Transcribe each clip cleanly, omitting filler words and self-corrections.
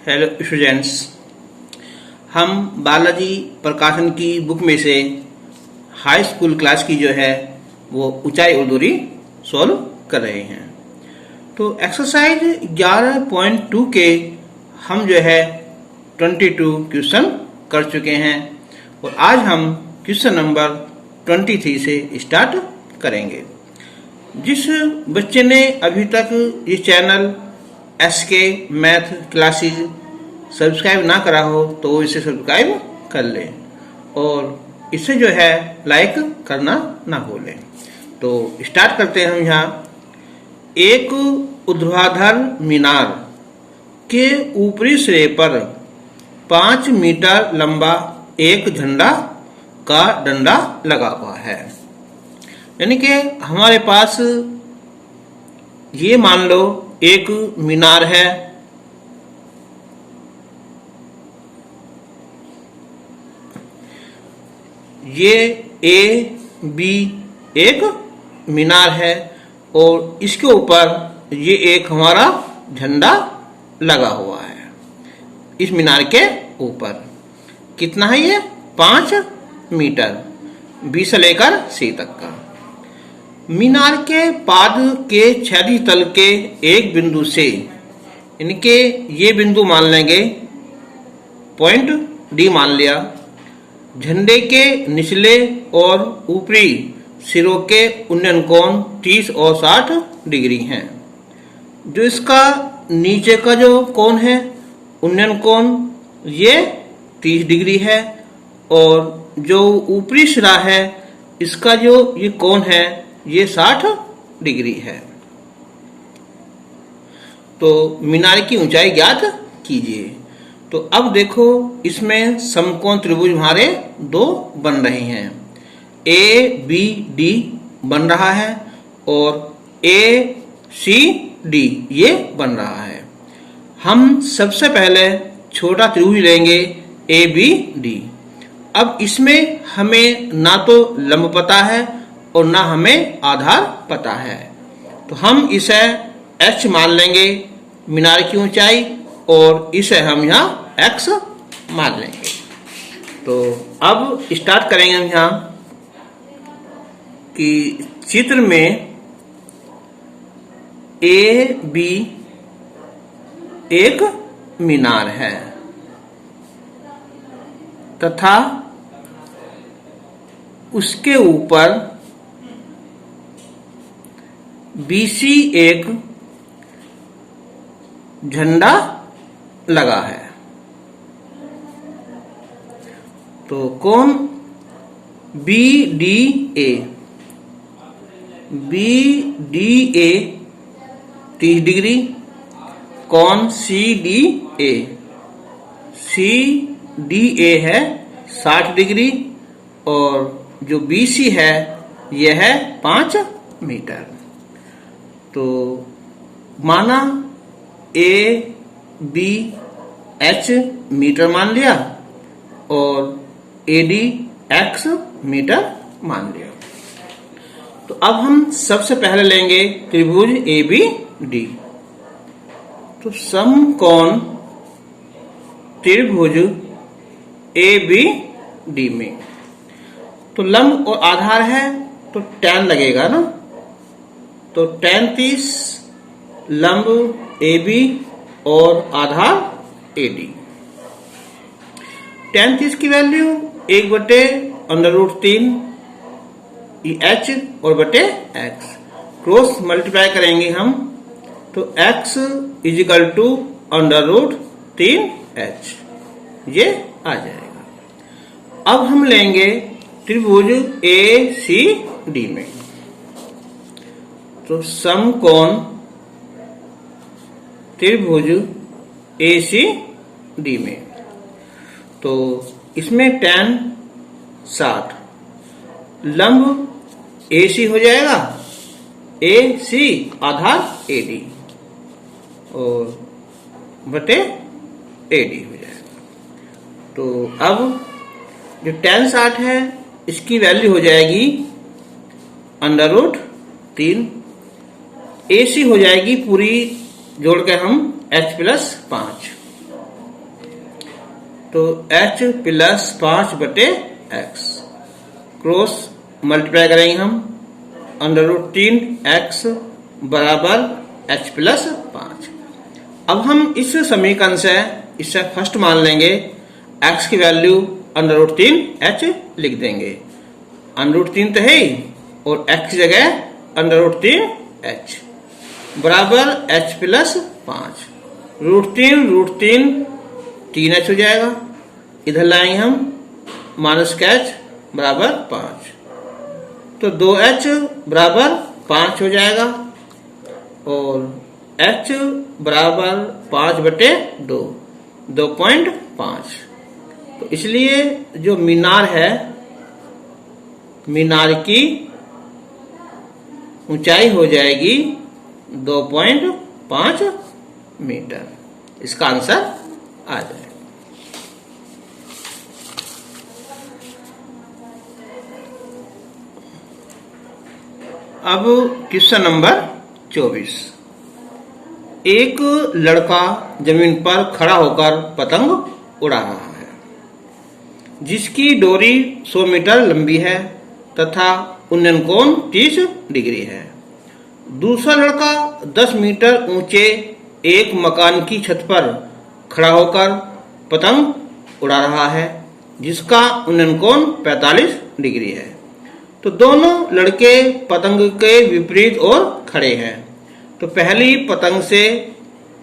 Hello students, हम बालाजी प्रकाशन की बुक में से हाई स्कूल क्लास की जो है वो ऊंचाई उर्दूरी सॉल्व कर रहे हैं। तो एक्सरसाइज 11.2 के हम जो है 22 क्वेश्चन कर चुके हैं और आज हम क्वेश्चन नंबर 23 से स्टार्ट करेंगे। जिस बच्चे ने अभी तक इस channel SK math classes subscribe ना करा हो तो वो इसे सब्सक्राइब कर ले और इसे जो है लाइक करना ना भूलें। तो स्टार्ट करते हैं हम यहाँ। एक ऊर्ध्वाधर मीनार के ऊपरी सिरे पर 5 मीटर लंबा एक झंडा का डंडा लगा हुआ है। यानी कि हमारे पास ये मान लो एक मीनार है, ये A-B एक मीनार है और इसके ऊपर ये एक हमारा झंडा लगा हुआ है। इस मीनार के ऊपर कितना है? ये 5 मीटर B से लेकर C तक का। मीनार के पाद के क्षैतिज तल के एक बिंदु से, इनके ये बिंदु मान लेंगे, पॉइंट D मान लिया। झंडे के निचले और ऊपरी सिरों के उन्नयन कोण 30 और 60 डिग्री हैं। जो इसका नीचे का जो कोण है उन्नयन कोण ये 30 डिग्री है और जो ऊपरी सिरा है इसका जो ये कोण है ये 60 डिग्री है। तो मीनार की ऊंचाई ज्ञात कीजिए। तो अब देखो इसमें समकोण त्रिभुज हमारे 2 बन रहे हैं। ABD बन रहा है और ACD ये बन रहा है। हम सबसे पहले छोटा त्रिभुज लेंगे ABD। अब इसमें हमें ना तो लंब पता है और ना हमें आधार पता है, तो हम इसे H मान लेंगे मीनार की ऊंचाई और इसे हम यहाँ X मान लेंगे। तो अब स्टार्ट करेंगे हम यहाँ कि चित्र में AB एक मीनार है तथा उसके ऊपर BC एक झंडा लगा है। तो कोण BDA 30 डिग्री, कोण CDA है 60 डिग्री और जो BC है यह है 5 मीटर। तो माना ABH मीटर मान लिया और ADX मीटर मान लिया। तो अब हम सबसे पहले लेंगे त्रिभुज ABD। तो समकोण त्रिभुज ABD में तो लंब और आधार है तो tan लगेगा ना। तो tan 30 लंब AB और आधार AD। tan 30 की वैल्यू 1/√3 H और बटे X क्रॉस मल्टीप्लाई करेंगे हम तो X = √3H ये आ जाएगा। अब हम लेंगे त्रिभुज ACD में। तो समकोण त्रिभुज ACD में तो इसमें tan 60 लंब AC हो जाएगा AC आधार AD और बटे AD हो जाएगा। तो अब जो tan 60 है इसकी वैल्यू हो जाएगी √3। AC हो जाएगी पूरी जोड़ के हम H+5 तो h प्लस 5 बटे x, क्रॉस मल्टीप्लाई करेंगे हम, √3x बराबर h प्लस 5। अब हम इस समीकरण से इससे फर्स्ट मान लेंगे x की वैल्यू √3h लिख देंगे। √3 तो है ही, और x की जगह √3h बराबर h प्लस 5। √3 3h हो जाएगा, इधर लाएंगे हम, माइनस का h बराबर 5, तो 2h बराबर 5 हो जाएगा, और h बराबर 5 बटे 2, 2.5। तो इसलिए जो मीनार है, मीनार की ऊंचाई हो जाएगी 2.5 मीटर। इसका आंसर आ जाए। अब क्वेश्चन नंबर 24। एक लड़का जमीन पर खड़ा होकर पतंग उड़ा रहा है, जिसकी डोरी 100 मीटर लंबी है तथा उन्नयन कोण 30 डिग्री है। दूसरा लड़का 10 मीटर ऊंचे एक मकान की छत पर खड़ा होकर पतंग उड़ा रहा है, जिसका उन्नयन कोण 45 डिग्री है। तो दोनों लड़के पतंग के विपरीत ओर खड़े हैं। तो पहली पतंग से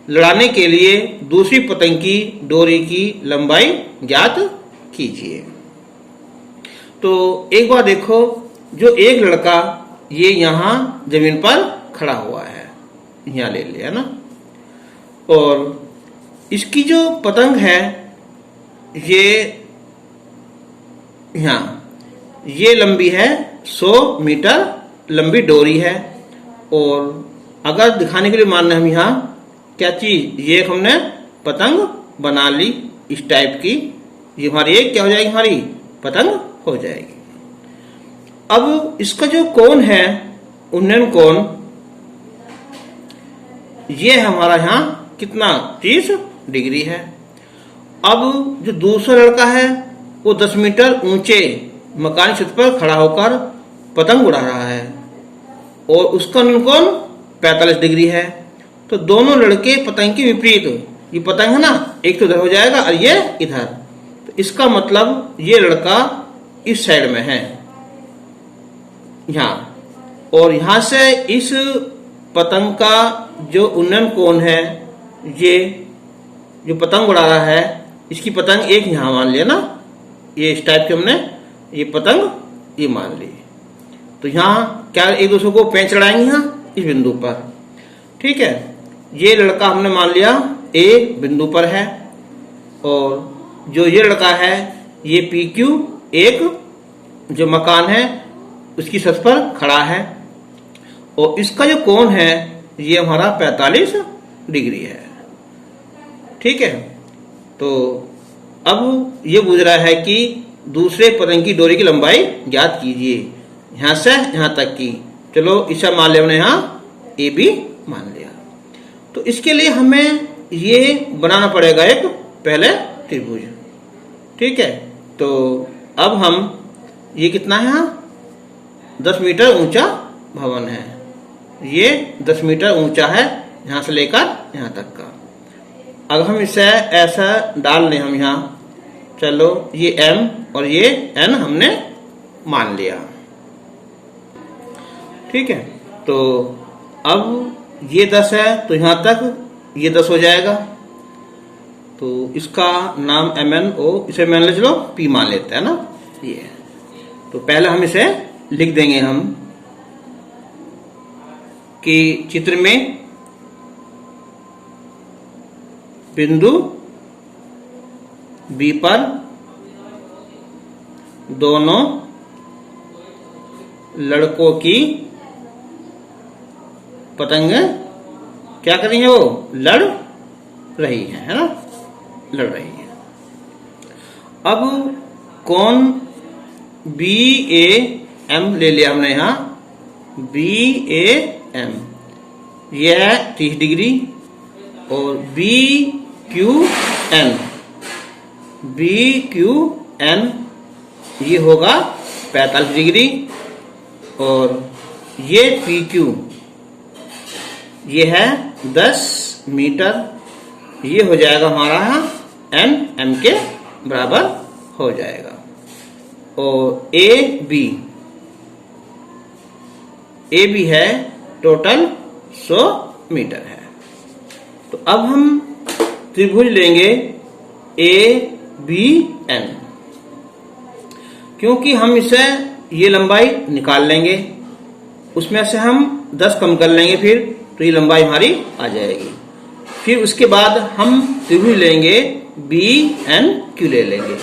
लड़ाने के लिए दूसरी पतंग की डोरी की लंबाई ज्ञात कीजिए। तो एक बार देखो, जो एक लड़का ये यहां जमीन पर खड़ा हुआ है, यहां ले लिया ना, और इसकी जो पतंग है ये यहां, ये लंबी है 100 मीटर लंबी डोरी है। और अगर दिखाने के लिए मान रहे हम यहाँ क्या चीज, ये हमने पतंग बना ली इस टाइप की, ये हमारी एक क्या हो जाएगी, हमारी पतंग हो जाएगी। अब इसका जो कोण है, उन्नयन कोण, ये हमारा यहाँ कितना, 30 डिग्री है। अब जो दूसरा लड़का है वो 10 मीटर ऊंचे मकान छत पर खड़ा होकर पतंग उड़ा रहा है, और उसका उन्नयन कोण 45 डिग्री है। तो दोनों लड़के पतंग के विपरीत, ये पतंग है ना, एक तो इधर हो जाएगा और ये इधर, तो इसका मतलब ये लड़का इस साइड में है यहाँ, और यहां से इस पतंग का जो उन्नयन कोण है, ये जो पतंग उड़ा रहा है इसकी पतंग एक यहां मान लिया ना, ये इस टाइप के हमने ये पतंग ये मान ली। तो यहाँ क्या एक दूसरे को पेंच लड़ाएंगे यहाँ इस बिंदु पर, ठीक है। ये लड़का हमने मान लिया ए बिंदु पर है, और जो ये लड़का है ये PQ एक जो मकान है उसकी छत पर खड़ा है, और इसका जो कोण है ये हमारा 45 डिग्री है, ठीक है। तो अब ये पूछ रहा है कि दूसरे पतंग की डोरी की लंबाई ज्ञात कीजिए, यहां से यहां तक की। चलो इसे मान लिया हमने, यहाँ ए बी मान लिया। तो इसके लिए हमें ये बनाना पड़ेगा एक पहले त्रिभुज, ठीक है। तो अब हम ये कितना है, यहाँ 10 मीटर ऊंचा भवन है, ये 10 मीटर ऊंचा है यहां से लेकर यहां तक का। अगर हम इसे ऐसा डाल लें हम यहाँ, चलो ये M और ये N हमने मान लिया, ठीक है। तो अब ये 10 है तो यहां तक ये 10 हो जाएगा, तो इसका नाम MNO, इसे मान ले चलो P मान लेते हैं ना ये। तो पहले हम इसे लिख देंगे हम कि चित्र में बिंदु B पर दोनों लड़कों की पतंगे क्या कर रही है, वो लड़ रही है ना, लड़ रही है। अब कोण BAM ले लिया हमने यहाँ, BAM यह है 30 डिग्री, और BQN बी क्यू एन ये होगा 45 डिग्री, और ये पी क्यू ये है 10 मीटर, ये हो जाएगा हमारा एन एम के बराबर हो जाएगा। और ए बी है टोटल 100 मीटर है। तो अब हम त्रिभुज लेंगे ए बी एन, क्योंकि हम इसे ये लंबाई निकाल लेंगे, उसमें से हम 10 कम कर लेंगे, फिर तो ये लंबाई हमारी आ जाएगी। फिर उसके बाद हम त्रिभुज लेंगे बी एन क्यू ले लेंगे।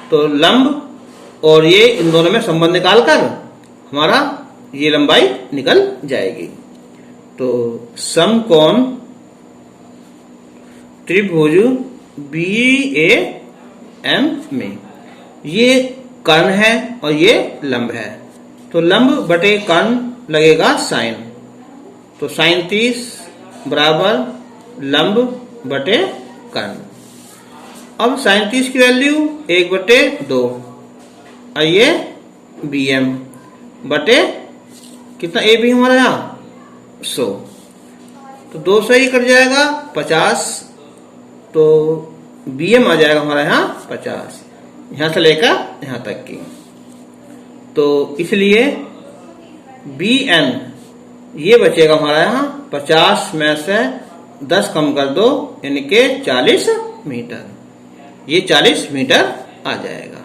तो लंब और ये इन दोनों में संबंध निकालकर हमारा ये लंबाई निकल जाएगी। तो समकोण त्रिभुज बी ए एम में ये कर्ण है और ये लंब है, तो लंब बटे कर्ण लगेगा साइन। तो साइन 30 बराबर लंब बटे कर्ण। अब साइन 30 की वैल्यू 1/2 और ये बी एम बटे कितना ए बी हमारा यहाँ 100, तो 2 से ही कट जाएगा 50, तो बी एम आ जाएगा हमारा यहाँ 50, यहां से लेकर यहां तक की। तो इसलिए बी एन ये बचेगा हमारा यहाँ 50 में से 10 कम कर दो, यानी कि 40 मीटर, ये 40 मीटर आ जाएगा।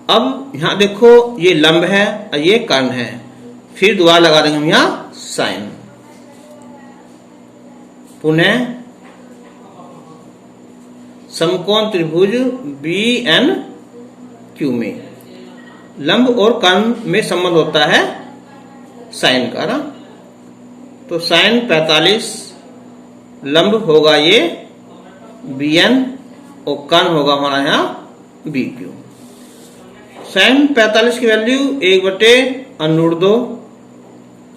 अब यहां देखो ये लंब है और ये कर्ण है, फिर दोबारा लगा देंगे हम यहां साइन। पुनः समकोण त्रिभुज बी एन क्यू में लंब और कर्ण में संबंध होता है साइन का ना, तो साइन 45 लंब होगा ये बी एन और कर्ण होगा हमारा यहाँ बी क्यू। साइन 45 की वैल्यू 1/√2,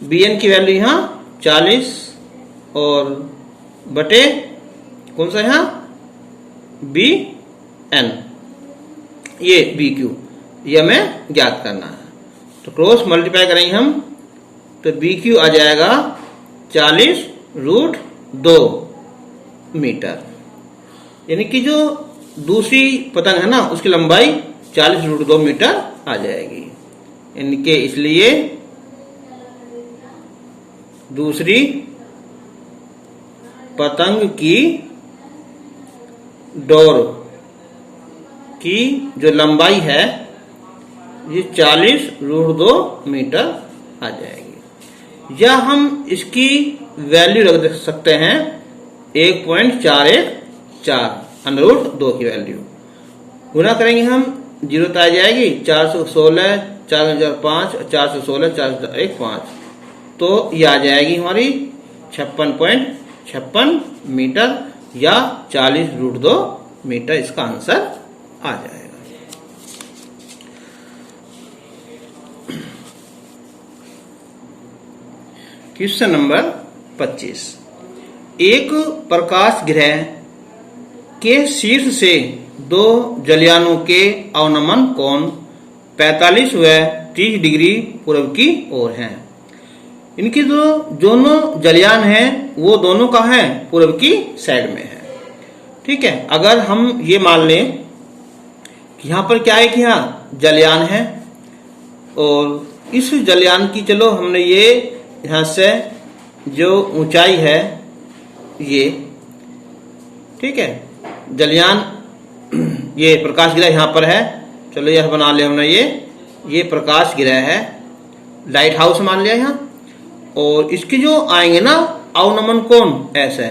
बी एन की वैल्यू यहाँ 40 और बटे कौन सा यहाँ बी एन, ये बी क्यू, ये हमें ज्ञात करना है। तो क्रॉस मल्टीप्लाई करेंगे हम, तो बी क्यू आ जाएगा 40√2 मीटर, यानी कि जो दूसरी पतंग है ना उसकी लंबाई 40√2 मीटर आ जाएगी। यानी कि इसलिए दूसरी पतंग की डोर की जो लंबाई है ये 40√2 मीटर आ जाएगी। या हम इसकी वैल्यू रख सकते हैं 1.414 √2 की वैल्यू, गुना करेंगे हम 0 तो आ जाएगी 416, 4005, 416, 415, तो ये आ जाएगी हमारी 56.56 मीटर या 40√2 मीटर, इसका आंसर आ जाएगा। क्वेश्चन नंबर 25, एक प्रकाश गृह के शीर्ष से 2 जलयानों के अवनमन कोण 45 व 30 डिग्री पूर्व की ओर हैं। इनकी जो दोनों जलयान हैं वो दोनों का है पूर्व की साइड में है। ठीक है, अगर हम ये मान लें कि यहाँ पर क्या है कि यहाँ जलयान है और इस जलयान की चलो हमने ये यहाँ से जो ऊंचाई है ये, ठीक है, जलयान ये प्रकाश गृह यहाँ पर है, चलो यह बना लिया हमने, ये प्रकाश गृह है, लाइट हाउस मान लिया यहाँ। और इसके जो आएंगे ना अवनमन कोण ऐसे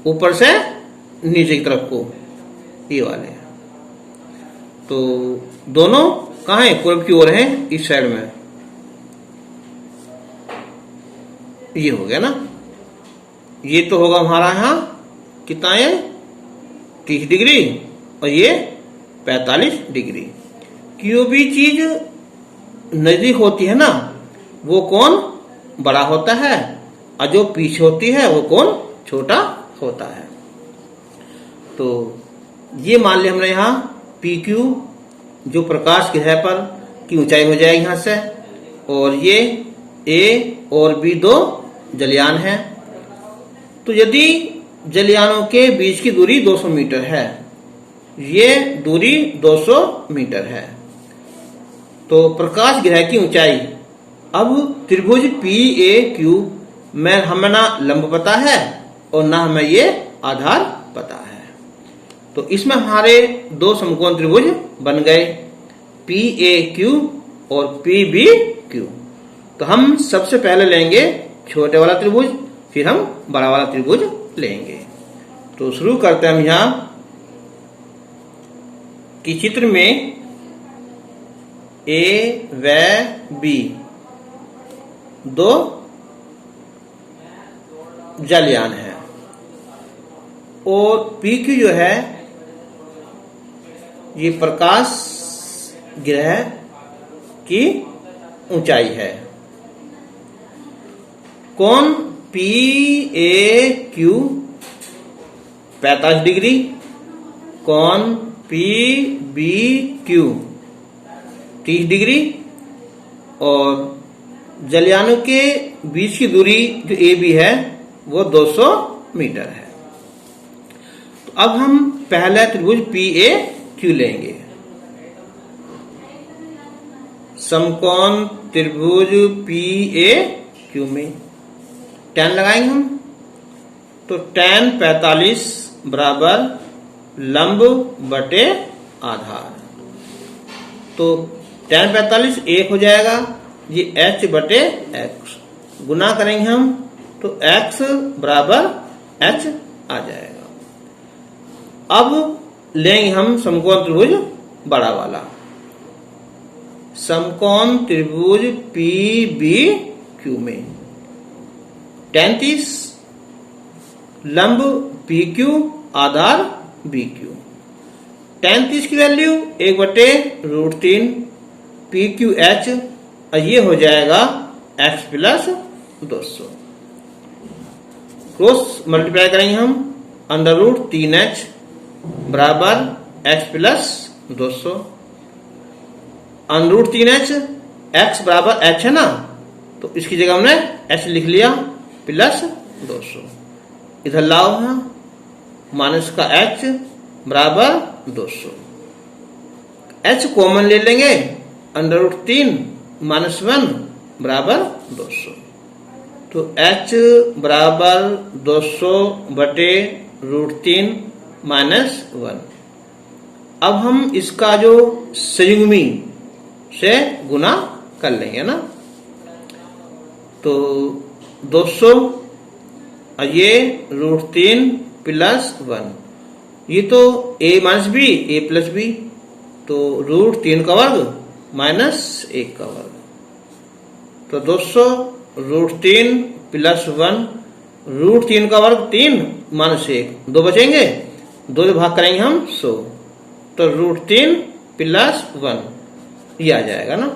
ऊपर से नीचे की तरफ को, ये वाले, तो दोनों कहाँ है पूर्व की ओर है, इस साइड में, ये हो गया ना। ये तो होगा हमारा यहाँ कितना है 30 डिग्री और ये 45 डिग्री। जो भी चीज नजदीक होती है ना वो कोण बड़ा होता है और जो पीछे होती है वो कोण छोटा होता है। तो ये मान लिया हमने यहाँ पी क्यू जो प्रकाश ग्रह पर की ऊंचाई हो जाएगी यहां से, और ये ए और बी दो जलयान हैं। तो यदि जलयानों के बीच की दूरी 200 मीटर है, ये दूरी 200 मीटर है, तो प्रकाश ग्रह की ऊंचाई, अब त्रिभुज पी ए क्यू में हमें ना लंब पता है और ना हमें ये आधार पता है, तो इसमें हमारे दो समकोण त्रिभुज बन गए, पी ए क्यू और पी बी क्यू। तो हम सबसे पहले लेंगे छोटे वाला त्रिभुज, फिर हम बड़ा वाला त्रिभुज लेंगे। तो शुरू करते हैं हम यहां कि चित्र में ए व बी दो जलयान है और पी क्यू जो है ये प्रकाश ग्रह की ऊंचाई है। कोण पी ए क्यू 45 डिग्री, कोण पी बी क्यू 30 डिग्री, और जलयानों के बीच की दूरी जो ए बी है वो 200 मीटर है। तो अब हम पहला त्रिभुज पी ए क्यू लेंगे। समकोण त्रिभुज पी ए क्यू में tan लगाएंगे हम, तो tan 45 बराबर लंब बटे आधार, तो tan 45 1 हो जाएगा, ये h बटे x, गुना करेंगे हम तो x बराबर h आ जाएगा। अब लेंगे हम समकोण त्रिभुज बड़ा वाला, समकोण त्रिभुज पी बी क्यू में tan 30 लंब पी क्यू आधार बी क्यू, tan 30 की वैल्यू 1/√3 पी क्यू एच, ये हो जाएगा x प्लस 200, क्रॉस मल्टीप्लाई करेंगे हम, √3h बराबर x प्लस 200, √3h x बराबर h है ना, तो इसकी जगह हमने h लिख लिया प्लस 200, इधर लाओ है माइनस का h बराबर 200, h कॉमन ले लेंगे, √3 -1 बराबर 200, तो h बराबर 200 बटे √3 -1। अब हम इसका जो संयुग्मी से गुना कर लेंगे ना, तो 200 ये √3 प्लस 1, ये तो a minus B a plus B, तो √3 का वर्ग -1 का वर्ग, तो 200 √3 प्लस 1, √3 का वर्ग 3 -1, 2 बचेंगे, 2 से भाग करेंगे हम 100, तो √3 प्लस 1 ये आ जाएगा ना।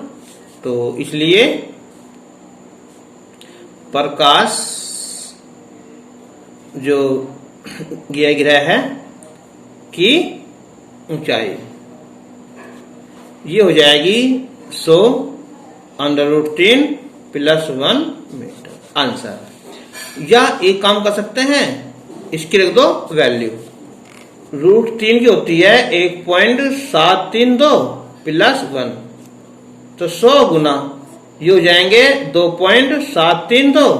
तो इसलिए प्रकाश जो यह ग्रह है की ऊंचाई ये हो जाएगी 100 √3 प्लस 1 मीटर आंसर। या एक काम कर सकते हैं, इसकी रख दो वैल्यू, √3 की होती है 1.732 प्लस 1, तो 100 गुना ये हो जाएंगे 2.732,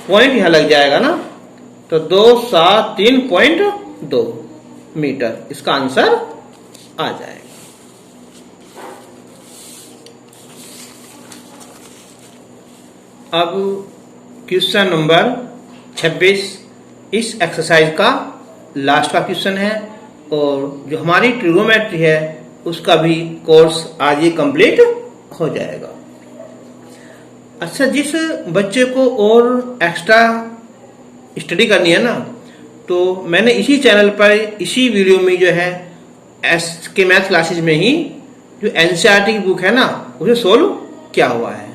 पॉइंट यहां लग जाएगा ना, तो 273.2 मीटर इसका आंसर आ जाएगा। अब क्वेश्चन नंबर 26 इस एक्सरसाइज का लास्ट का क्वेश्चन है, और जो हमारी ट्रिगोनोमेट्री है उसका भी कोर्स आज ही कंप्लीट हो जाएगा। अच्छा, जिस बच्चे को और एक्स्ट्रा स्टडी करनी है ना, तो मैंने इसी चैनल पर इसी वीडियो में जो है के मैथ क्लासेज में ही जो एनसीईआरटी की बुक है ना उसे सोल्व किया हुआ है,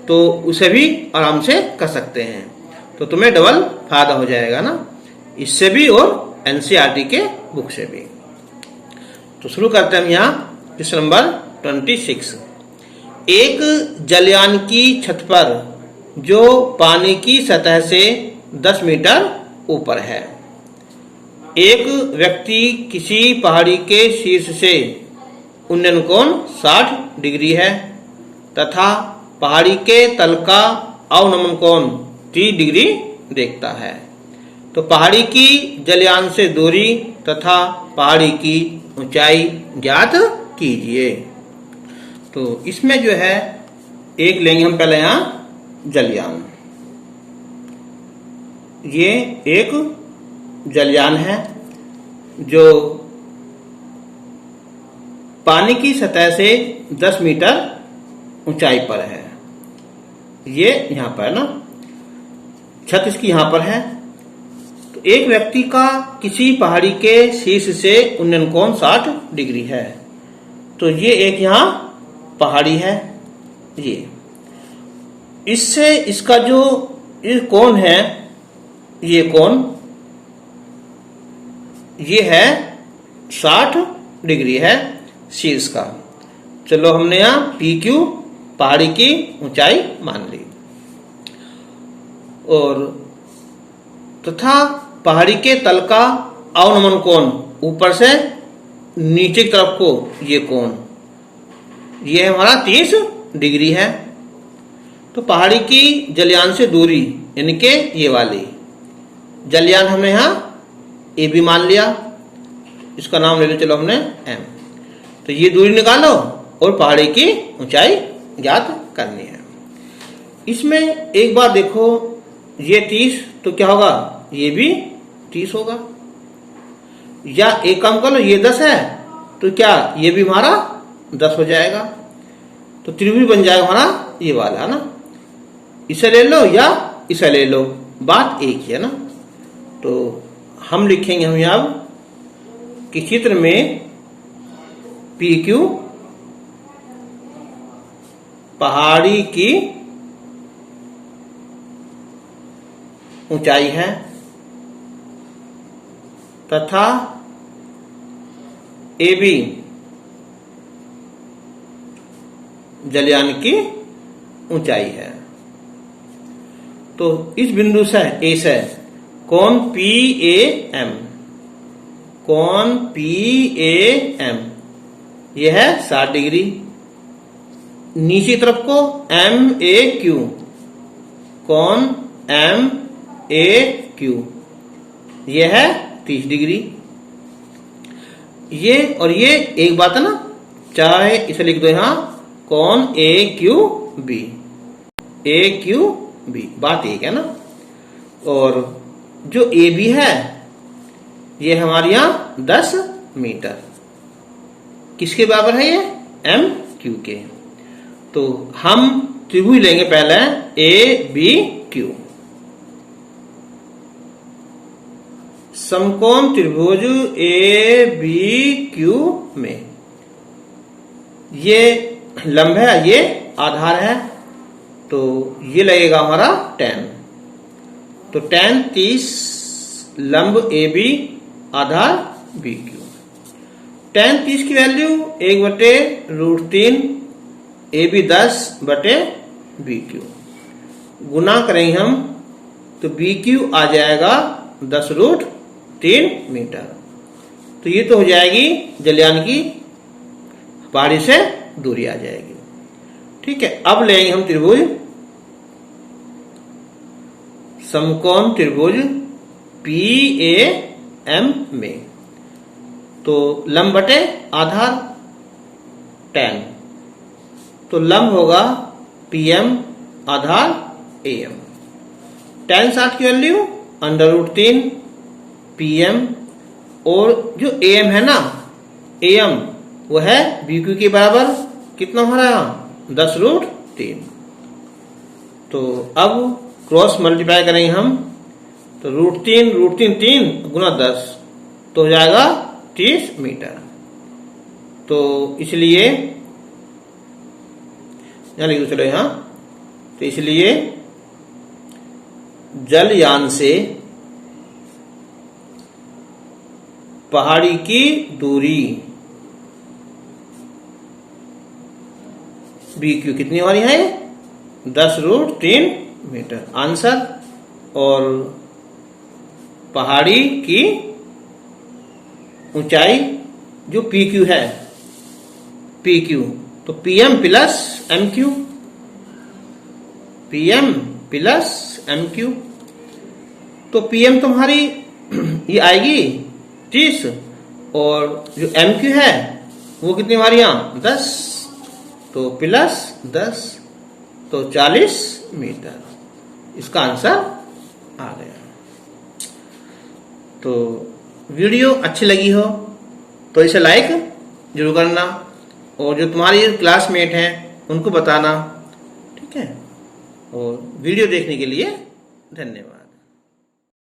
तो उसे भी आराम से कर सकते हैं, तो तुम्हें डबल फायदा हो जाएगा ना, इससे भी और एनसीईआरटी के बुक से भी। तो शुरू करते हैं हम यहाँ क्वेश्चन नंबर 26। एक जलयान की छत पर जो पानी की सतह से 10 मीटर ऊपर है, एक व्यक्ति किसी पहाड़ी के शीर्ष से उन्नयन कोण 60 डिग्री है तथा पहाड़ी के तल का अवनमन कोण 30 डिग्री देखता है, तो पहाड़ी की जलयान से दूरी तथा पहाड़ी की ऊंचाई ज्ञात कीजिए। तो इसमें जो है एक लेंगे हम पहले यहां जलयान। ये एक जलयान है जो पानी की सतह से 10 मीटर ऊंचाई पर है। ये यहां पर ना छत इसकी यहां पर है। तो एक व्यक्ति का किसी पहाड़ी के शीर्ष से उन्नयन कोण 60 डिग्री है। तो ये एक यहां पहाड़ी है। ये इससे इसका जो ये कोण है, ये कोण ये है 60 डिग्री है शीर्ष का। चलो हमने यहां PQ पहाड़ी की ऊंचाई मान ली। और तथा पहाड़ी के तल का अवनमन कोण ऊपर से नीचे की तरफ को ये कोण ये हमारा 30 डिग्री है। तो पहाड़ी की जलयान से दूरी यानी कि ये वाली जलयान हमने यहां AB मान लिया, इसका नाम ले लो चलो हमने M। तो ये दूरी निकालो और पहाड़ी की ऊंचाई ज्ञात करनी है। इसमें एक बार देखो, ये 30 तो क्या होगा, ये भी 30 होगा। या एक काम कर लो, ये 10 है तो क्या ये भी हमारा 10 हो जाएगा। तो त्रिभुज बन जाएगा हमारा ये वाला, है ना। इसे ले लो या इसे ले लो, बात एक ही है ना। तो हम लिखेंगे हम यहाँ कि चित्र में PQ पहाड़ी की ऊंचाई है तथा AB जलयान की ऊंचाई है। तो इस बिंदु से A से कोण PAM, कोण PAM यह है 60 डिग्री। नीचे तरफ को MAQ, कोण MAQ यह है 30 डिग्री। ये और ये एक बात है ना, चाहे इसे लिख दो यहां कोण AQB, AQB बात एक है ना। और जो AB है ये हमारे यहां 10 मीटर किसके बराबर है, ये MQ के। तो हम त्रिभुज लेंगे पहले ABQ, समकोण त्रिभुज ABQ में ये लंब है, ये आधार है, तो ये लगेगा हमारा tan। तो tan 30 लंब AB आधार BQ। tan 30 की वैल्यू 1/√3 AB 10/BQ गुना करेंगे हम तो BQ आ जाएगा 10√3 मीटर। तो ये तो हो जाएगी जलयान की पहाड़ी से दूरी आ जाएगी। ठीक है, अब लेंगे हम त्रिभुज समकोण त्रिभुज PAM में। तो लंब बटे आधार tan, तो लंब होगा PM आधार AM। tan 60 की वैल्यू √3 PM और जो AM है ना, AM वो है BQ के बराबर, कितना हो रहा है 10√3। तो अब क्रॉस मल्टीप्लाई करेंगे हम, तो √3 3 गुना 10 तो हो जाएगा 30 मीटर। तो इसलिए यहां लिख दो चलो यहां, तो इसलिए जलयान से पहाड़ी की दूरी BQ कितनी बारी है? 10√3 मीटर आंसर। और पहाड़ी की ऊंचाई जो PQ है, PQ, तो PM plus MQ, PM plus MQ। तो PM तुम्हारी ये आएगी 30 और जो MQ है वो कितनी बारियां? 10, तो प्लस 10, तो 40 मीटर। इसका आंसर आ गया। तो वीडियो अच्छी लगी हो तो इसे लाइक जरूर करना और जो तुम्हारी क्लासमेट हैं उनको बताना, ठीक है। और वीडियो देखने के लिए धन्यवाद।